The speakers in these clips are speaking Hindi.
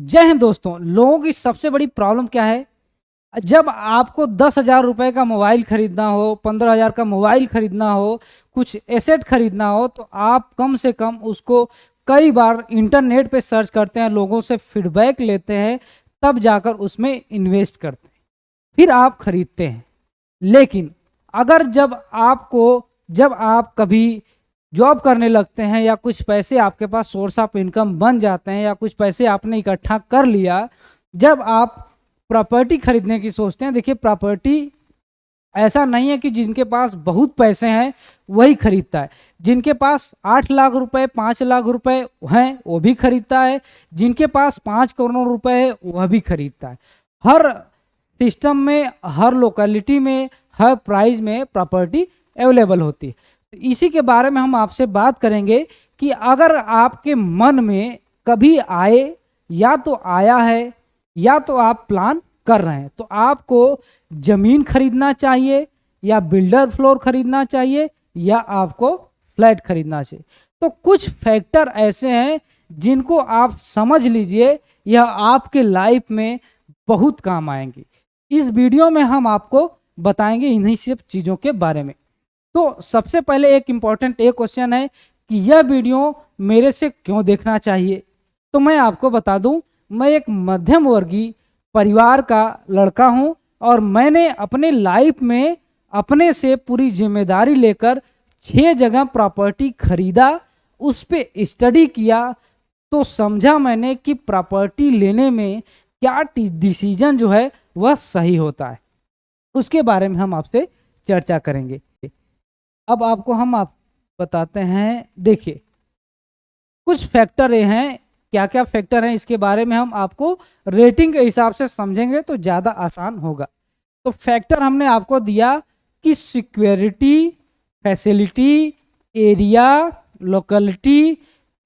जय हिंद दोस्तों। लोगों की सबसे बड़ी प्रॉब्लम क्या है? जब आपको 10,000 रुपए का मोबाइल खरीदना हो, 15,000 का मोबाइल खरीदना हो, कुछ एसेट खरीदना हो, तो आप कम से कम उसको कई बार इंटरनेट पे सर्च करते हैं, लोगों से फीडबैक लेते हैं, तब जाकर उसमें इन्वेस्ट करते हैं, फिर आप खरीदते हैं। लेकिन अगर जब आप कभी जॉब करने लगते हैं या कुछ पैसे आपके पास सोर्स ऑफ इनकम बन जाते हैं या कुछ पैसे आपने इकट्ठा कर लिया, जब आप प्रॉपर्टी खरीदने की सोचते हैं, देखिए प्रॉपर्टी ऐसा नहीं है कि जिनके पास बहुत पैसे हैं वही खरीदता है। जिनके पास 8 लाख रुपए 5 लाख रुपए हैं वो भी खरीदता है, जिनके पास 5 करोड़ रुपए है वह भी खरीदता है। हर सिस्टम में, हर लोकेलिटी में, हर प्राइस में प्रॉपर्टी अवेलेबल होती है। तो इसी के बारे में हम आपसे बात करेंगे कि अगर आपके मन में कभी आए, या तो आया है या तो आप प्लान कर रहे हैं, तो आपको जमीन खरीदना चाहिए या बिल्डर फ्लोर खरीदना चाहिए या आपको फ्लैट खरीदना चाहिए। तो कुछ फैक्टर ऐसे हैं जिनको आप समझ लीजिए, यह आपके लाइफ में बहुत काम आएंगी। इस वीडियो में हम आपको बताएंगे इन्हीं सब चीज़ों के बारे में। तो सबसे पहले एक इम्पॉर्टेंट एक क्वेश्चन है कि यह वीडियो मेरे से क्यों देखना चाहिए। तो मैं आपको बता दूं, मैं एक मध्यम वर्गीय परिवार का लड़का हूं और मैंने अपने लाइफ में अपने से पूरी जिम्मेदारी लेकर 6 जगह प्रॉपर्टी खरीदा, उस पे स्टडी किया, तो समझा मैंने कि प्रॉपर्टी लेने में क्या डिसीजन जो है वह सही होता है। उसके बारे में हम आपसे चर्चा करेंगे। अब आपको हम बताते हैं। देखिए कुछ फैक्टर ये हैं, क्या क्या फैक्टर हैं इसके बारे में हम आपको रेटिंग के हिसाब से समझेंगे तो ज़्यादा आसान होगा। तो फैक्टर हमने आपको दिया कि security, facility, area, locality,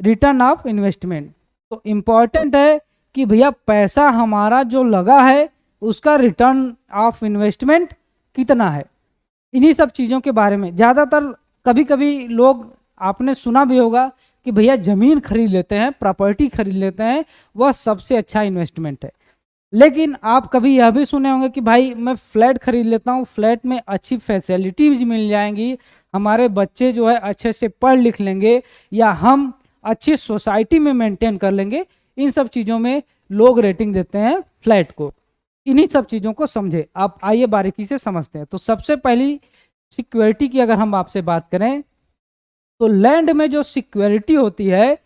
return of investment. तो इम्पॉर्टेंट है कि भैया पैसा हमारा जो लगा है उसका रिटर्न ऑफ इन्वेस्टमेंट कितना है। इन्हीं सब चीज़ों के बारे में ज़्यादातर कभी कभी लोग, आपने सुना भी होगा कि भैया ज़मीन खरीद लेते हैं, प्रॉपर्टी खरीद लेते हैं, वह सबसे अच्छा इन्वेस्टमेंट है। लेकिन आप कभी यह भी सुने होंगे कि भाई मैं फ्लैट खरीद लेता हूँ, फ्लैट में अच्छी फैसिलिटीज मिल जाएंगी, हमारे बच्चे जो है अच्छे से पढ़ लिख लेंगे, या हम अच्छी सोसाइटी में मेंटेन कर लेंगे। इन सब चीज़ों में लोग रेटिंग देते हैं फ्लैट को। इन्हीं सब चीज़ों को समझे, आप आइए बारीकी से समझते हैं। तो सबसे पहली सिक्योरिटी की अगर हम आपसे बात करें, तो लैंड में जो सिक्योरिटी होती है,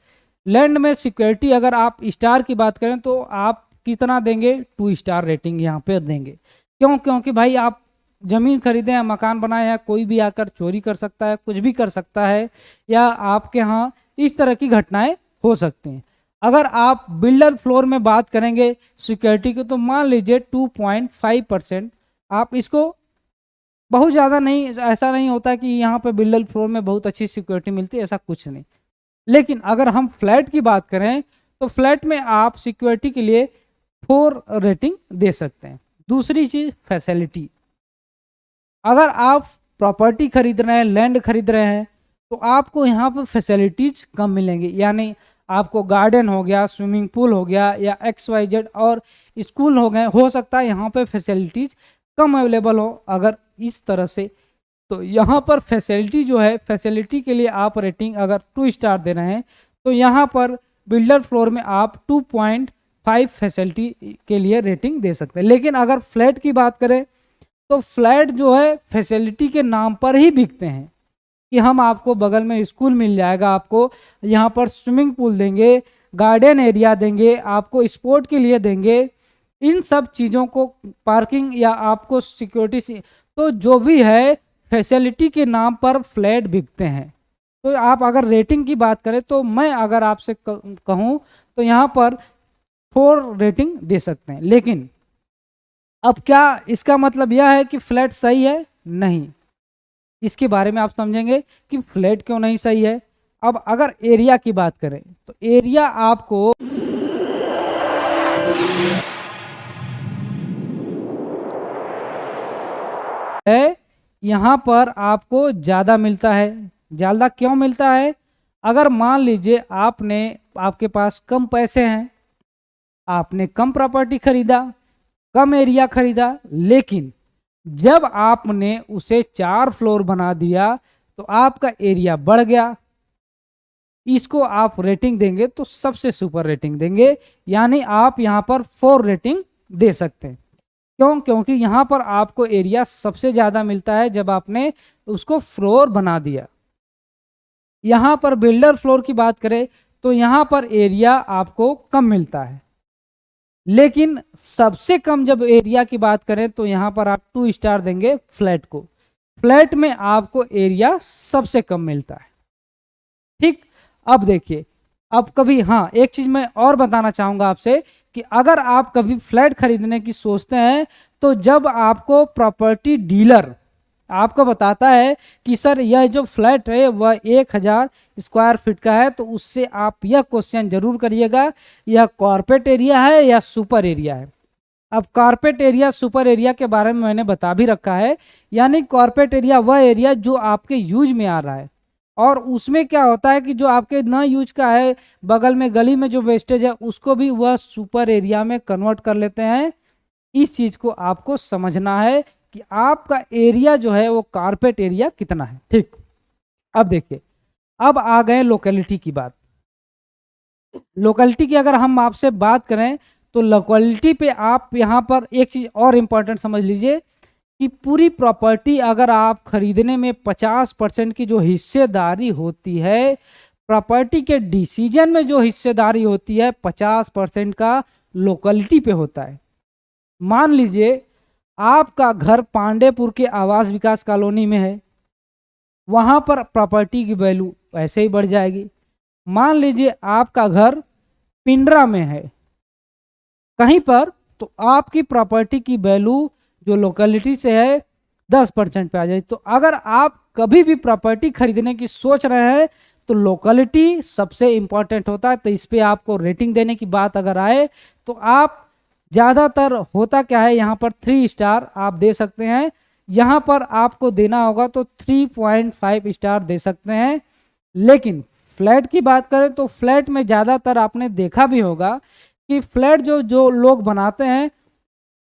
लैंड में सिक्योरिटी अगर आप स्टार की बात करें तो आप कितना देंगे? 2 स्टार रेटिंग यहाँ पे देंगे। क्यों? क्योंकि भाई आप ज़मीन खरीदे हैं, मकान बनाए हैं, कोई भी आकर चोरी कर सकता है, कुछ भी कर सकता है, या आपके यहाँ इस तरह की घटनाएं हो सकती हैं। अगर आप बिल्डर फ्लोर में बात करेंगे सिक्योरिटी की, तो मान लीजिए 2.5%। आप इसको बहुत ज़्यादा नहीं, ऐसा नहीं होता कि यहाँ पे बिल्डर फ्लोर में बहुत अच्छी सिक्योरिटी मिलती है, ऐसा कुछ नहीं। लेकिन अगर हम फ्लैट की बात करें तो फ्लैट में आप सिक्योरिटी के लिए 4 रेटिंग दे सकते हैं। दूसरी चीज़ फैसिलिटी, अगर आप प्रॉपर्टी खरीद रहे हैं, लैंड खरीद रहे हैं, तो आपको यहाँ पर फैसिलिटीज कम मिलेंगी। यानी आपको गार्डन हो गया, स्विमिंग पूल हो गया, या XYZ और स्कूल हो गए, हो सकता है यहाँ पे फैसिलिटीज कम अवेलेबल हो। अगर इस तरह से, तो यहाँ पर फैसिलिटी जो है, फैसिलिटी के लिए आप रेटिंग अगर 2 स्टार दे रहे हैं, तो यहाँ पर बिल्डर फ्लोर में आप 2.5 फैसिलिटी के लिए रेटिंग दे सकते हैं। लेकिन अगर फ्लैट की बात करें तो फ्लैट जो है फैसिलिटी के नाम पर ही बिकते हैं कि हम आपको बगल में स्कूल मिल जाएगा, आपको यहाँ पर स्विमिंग पूल देंगे, गार्डन एरिया देंगे, आपको स्पोर्ट के लिए देंगे, इन सब चीज़ों को, पार्किंग या आपको सिक्योरिटी, तो जो भी है फैसिलिटी के नाम पर फ्लैट बिकते हैं। तो आप अगर रेटिंग की बात करें तो मैं अगर आपसे कहूँ तो यहाँ पर 4 रेटिंग दे सकते हैं। लेकिन अब क्या इसका मतलब यह है कि फ्लैट सही है? नहीं। इसके बारे में आप समझेंगे कि फ्लैट क्यों नहीं सही है। अब अगर एरिया की बात करें तो एरिया आपको है, यहाँ पर आपको ज़्यादा मिलता है। ज़्यादा क्यों मिलता है? अगर मान लीजिए आपके पास कम पैसे हैं, आपने कम प्रॉपर्टी खरीदा, कम एरिया खरीदा, लेकिन जब आपने उसे 4 फ्लोर बना दिया तो आपका एरिया बढ़ गया। इसको आप रेटिंग देंगे तो सबसे सुपर रेटिंग देंगे, यानी आप यहां पर 4 रेटिंग दे सकते हैं। क्यों? क्योंकि यहां पर आपको एरिया सबसे ज्यादा मिलता है जब आपने उसको फ्लोर बना दिया। यहां पर बिल्डर फ्लोर की बात करें तो यहां पर एरिया आपको कम मिलता है, लेकिन सबसे कम जब एरिया की बात करें तो यहां पर आप 2 स्टार देंगे फ्लैट को। फ्लैट में आपको एरिया सबसे कम मिलता है। ठीक, अब देखिए, अब कभी, हाँ, एक चीज मैं और बताना चाहूंगा आपसे कि अगर आप कभी फ्लैट खरीदने की सोचते हैं तो जब आपको प्रॉपर्टी डीलर आपको बताता है कि सर यह जो फ्लैट है वह 1000 स्क्वायर फीट का है, तो उससे आप यह क्वेश्चन जरूर करिएगा, यह कॉर्पोरेट एरिया है या सुपर एरिया है। अब कॉर्पोरेट एरिया सुपर एरिया के बारे में मैंने बता भी रखा है, यानी कॉर्पोरेट एरिया वह एरिया जो आपके यूज में आ रहा है, और उसमें क्या होता है कि जो आपके न यूज का है, बगल में गली में जो वेस्टेज है उसको भी वह सुपर एरिया में कन्वर्ट कर लेते हैं। इस चीज को आपको समझना है कि आपका एरिया जो है वो कारपेट एरिया कितना है। ठीक, अब देखिए, अब आ गए लोकेलिटी की बात। लोकेलिटी की अगर हम आपसे बात करें तो लोकेलिटी पे आप यहाँ पर एक चीज और इम्पोर्टेंट समझ लीजिए कि पूरी प्रॉपर्टी अगर आप खरीदने में 50% की जो हिस्सेदारी होती है, प्रॉपर्टी के डिसीजन में जो हिस्सेदारी होती है 50% का लोकेलिटी पे होता है। मान लीजिए आपका घर पांडेपुर के आवास विकास कॉलोनी में है, वहां पर प्रॉपर्टी की वैल्यू ऐसे ही बढ़ जाएगी। मान लीजिए आपका घर पिंडरा में है कहीं पर, तो आपकी प्रॉपर्टी की वैल्यू जो लोकेलिटी से है 10% पे आ जाए। तो अगर आप कभी भी प्रॉपर्टी खरीदने की सोच रहे हैं तो लोकेलिटी सबसे इंपॉर्टेंट होता है। तो इस पे आपको रेटिंग देने की बात अगर आए तो आप ज़्यादातर होता क्या है, यहाँ पर 3 स्टार आप दे सकते हैं, यहाँ पर आपको देना होगा तो 3.5 स्टार दे सकते हैं। लेकिन फ्लैट की बात करें तो फ्लैट में ज़्यादातर आपने देखा भी होगा कि फ्लैट जो जो लोग बनाते हैं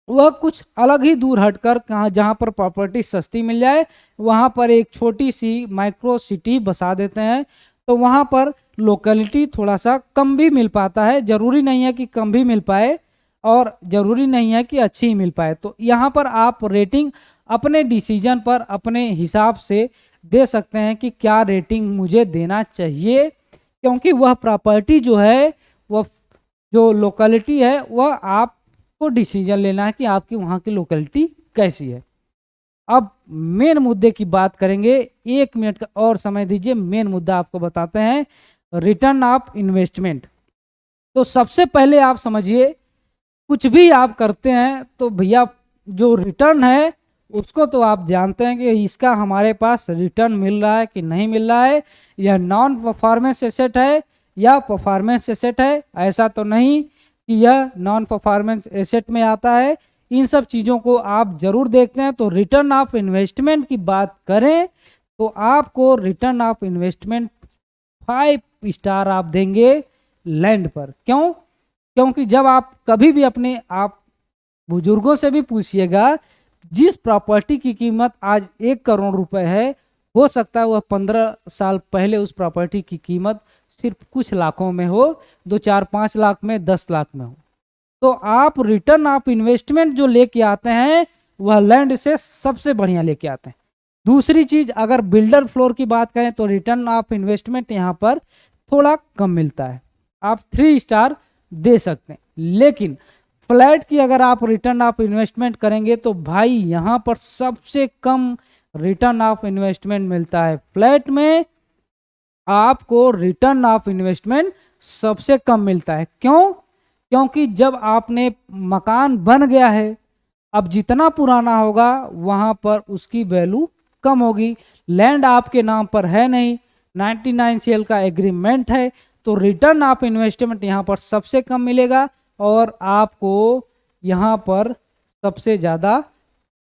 वह कुछ अलग ही दूर हटकर, कहाँ जहाँ पर प्रॉपर्टी सस्ती मिल जाए वहाँ पर एक छोटी सी माइक्रो सिटी बसा देते हैं, तो वहाँ पर लोकेलिटी थोड़ा सा कम भी मिल पाता है। जरूरी नहीं है कि कम भी मिल पाए और ज़रूरी नहीं है कि अच्छी ही मिल पाए। तो यहाँ पर आप रेटिंग अपने डिसीजन पर अपने हिसाब से दे सकते हैं कि क्या रेटिंग मुझे देना चाहिए, क्योंकि वह प्रॉपर्टी जो है, वह जो लोकेलिटी है, वह आपको डिसीजन लेना है कि आपकी वहाँ की लोकेलिटी कैसी है। अब मेन मुद्दे की बात करेंगे, 1 मिनट का और समय दीजिए, मेन मुद्दा आपको बताते हैं, रिटर्न ऑफ इन्वेस्टमेंट। तो सबसे पहले आप समझिए, कुछ भी आप करते हैं तो भैया जो रिटर्न है उसको तो आप जानते हैं कि इसका हमारे पास रिटर्न मिल रहा है कि नहीं मिल रहा है, यह नॉन परफॉर्मेंस एसेट है या परफॉर्मेंस एसेट है। ऐसा तो नहीं कि यह नॉन परफॉर्मेंस एसेट में आता है, इन सब चीज़ों को आप जरूर देखते हैं। तो रिटर्न ऑफ इन्वेस्टमेंट की बात करें तो आपको रिटर्न ऑफ इन्वेस्टमेंट 5 स्टार आप देंगे लैंड पर। क्यों? क्योंकि जब आप कभी भी अपने आप बुजुर्गों से भी पूछिएगा, जिस प्रॉपर्टी की कीमत आज 1 करोड़ रुपए है, हो सकता है वह 15 साल पहले उस प्रॉपर्टी की कीमत सिर्फ कुछ लाखों में हो, 2, 4, 5 लाख में, 10 लाख में हो। तो आप रिटर्न ऑफ इन्वेस्टमेंट जो लेके आते हैं वह लैंड से सबसे बढ़िया लेके आते हैं। दूसरी चीज, अगर बिल्डर फ्लोर की बात करें तो रिटर्न ऑफ इन्वेस्टमेंट यहाँ पर थोड़ा कम मिलता है, आप 3 स्टार दे सकते हैं। लेकिन फ्लैट की अगर आप रिटर्न ऑफ इन्वेस्टमेंट करेंगे तो भाई यहाँ पर सबसे कम रिटर्न ऑफ इन्वेस्टमेंट मिलता है। फ्लैट में आपको रिटर्न ऑफ इन्वेस्टमेंट सबसे कम मिलता है। क्यों? क्योंकि जब आपने मकान बन गया है, अब जितना पुराना होगा वहां पर उसकी वैल्यू कम होगी। लैंड आपके नाम पर है नहीं, 99 CL का एग्रीमेंट है, तो रिटर्न ऑफ इन्वेस्टमेंट यहाँ पर सबसे कम मिलेगा और आपको यहाँ पर सबसे ज़्यादा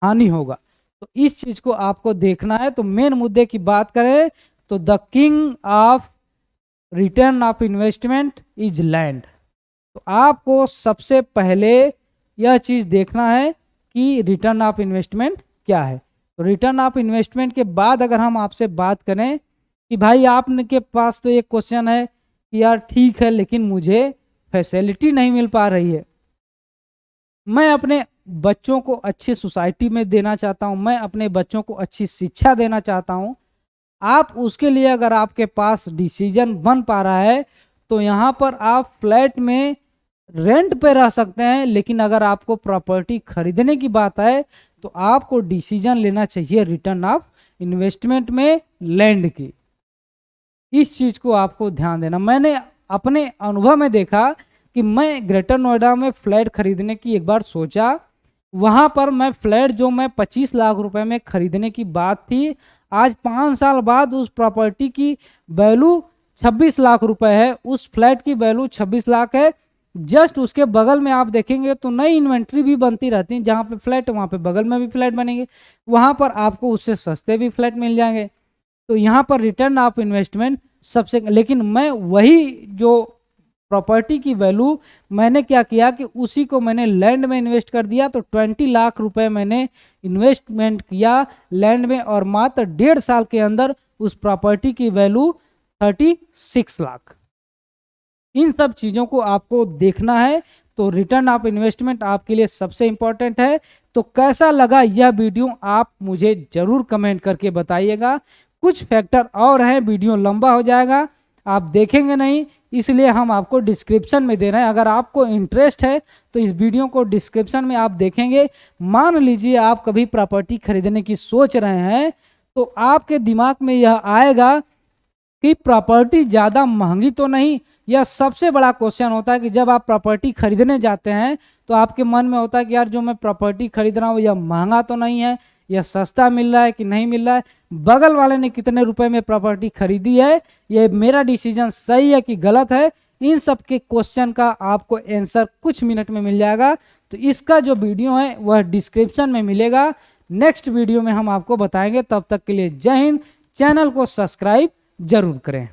हानि होगा। तो इस चीज़ को आपको देखना है। तो मेन मुद्दे की बात करें तो the king of return of investment is land. तो आपको सबसे पहले यह चीज़ देखना है कि रिटर्न ऑफ इन्वेस्टमेंट क्या है। तो रिटर्न ऑफ इन्वेस्टमेंट के बाद अगर हम आपसे बात करें कि भाई आपने के पास तो एक क्वेश्चन है कि यार ठीक है लेकिन मुझे फैसिलिटी नहीं मिल पा रही है, मैं अपने बच्चों को अच्छी सोसाइटी में देना चाहता हूं, मैं अपने बच्चों को अच्छी शिक्षा देना चाहता हूं, आप उसके लिए अगर आपके पास डिसीजन बन पा रहा है तो यहाँ पर आप फ्लैट में रेंट पे रह सकते हैं। लेकिन अगर आपको प्रॉपर्टी खरीदने की बात है तो आपको डिसीजन लेना चाहिए रिटर्न ऑफ इन्वेस्टमेंट में लैंड की। इस चीज़ को आपको ध्यान देना। मैंने अपने अनुभव में देखा कि मैं ग्रेटर नोएडा में फ्लैट खरीदने की एक बार सोचा, वहाँ पर मैं फ्लैट जो मैं 25 लाख रुपए में खरीदने की बात थी, आज 5 साल बाद उस प्रॉपर्टी की वैल्यू 26 लाख रुपए है, उस फ्लैट की वैल्यू 26 लाख है। जस्ट उसके बगल में आप देखेंगे तो नई इन्वेंट्री भी बनती रहती है, जहाँ पे फ्लैट वहाँ पे बगल में भी फ्लैट बनेंगे, वहाँ पर आपको उससे सस्ते भी फ्लैट मिल जाएंगे। तो यहाँ पर रिटर्न ऑफ इन्वेस्टमेंट सबसे, लेकिन मैं वही जो प्रॉपर्टी की वैल्यू मैंने क्या किया कि उसी को मैंने लैंड में इन्वेस्ट कर दिया। तो 20 लाख रुपए मैंने इन्वेस्टमेंट किया लैंड में और मात्र 1.5 साल के अंदर उस प्रॉपर्टी की वैल्यू 36 लाख। इन सब चीज़ों को आपको देखना है। तो रिटर्न ऑफ इन्वेस्टमेंट आपके लिए सबसे इंपॉर्टेंट है। तो कैसा लगा यह वीडियो आप मुझे जरूर कमेंट करके बताइएगा। कुछ फैक्टर और हैं, वीडियो लंबा हो जाएगा, आप देखेंगे नहीं, इसलिए हम आपको डिस्क्रिप्शन में दे रहे हैं। अगर आपको इंटरेस्ट है तो इस वीडियो को डिस्क्रिप्शन में आप देखेंगे। मान लीजिए आप कभी प्रॉपर्टी खरीदने की सोच रहे हैं तो आपके दिमाग में यह आएगा कि प्रॉपर्टी ज़्यादा महंगी तो नहीं। यह सबसे बड़ा क्वेश्चन होता है कि जब आप प्रॉपर्टी खरीदने जाते हैं तो आपके मन में होता है कि यार जो मैं प्रॉपर्टी खरीद रहा हूँ यह महंगा तो नहीं है, यह सस्ता मिल रहा है कि नहीं मिल रहा है, बगल वाले ने कितने रुपए में प्रॉपर्टी खरीदी है, ये मेरा डिसीजन सही है कि गलत है। इन सब के क्वेश्चन का आपको आंसर कुछ मिनट में मिल जाएगा। तो इसका जो वीडियो है वह डिस्क्रिप्शन में मिलेगा। नेक्स्ट वीडियो में हम आपको बताएंगे। तब तक के लिए जय हिंद। चैनल को सब्सक्राइब जरूर करें।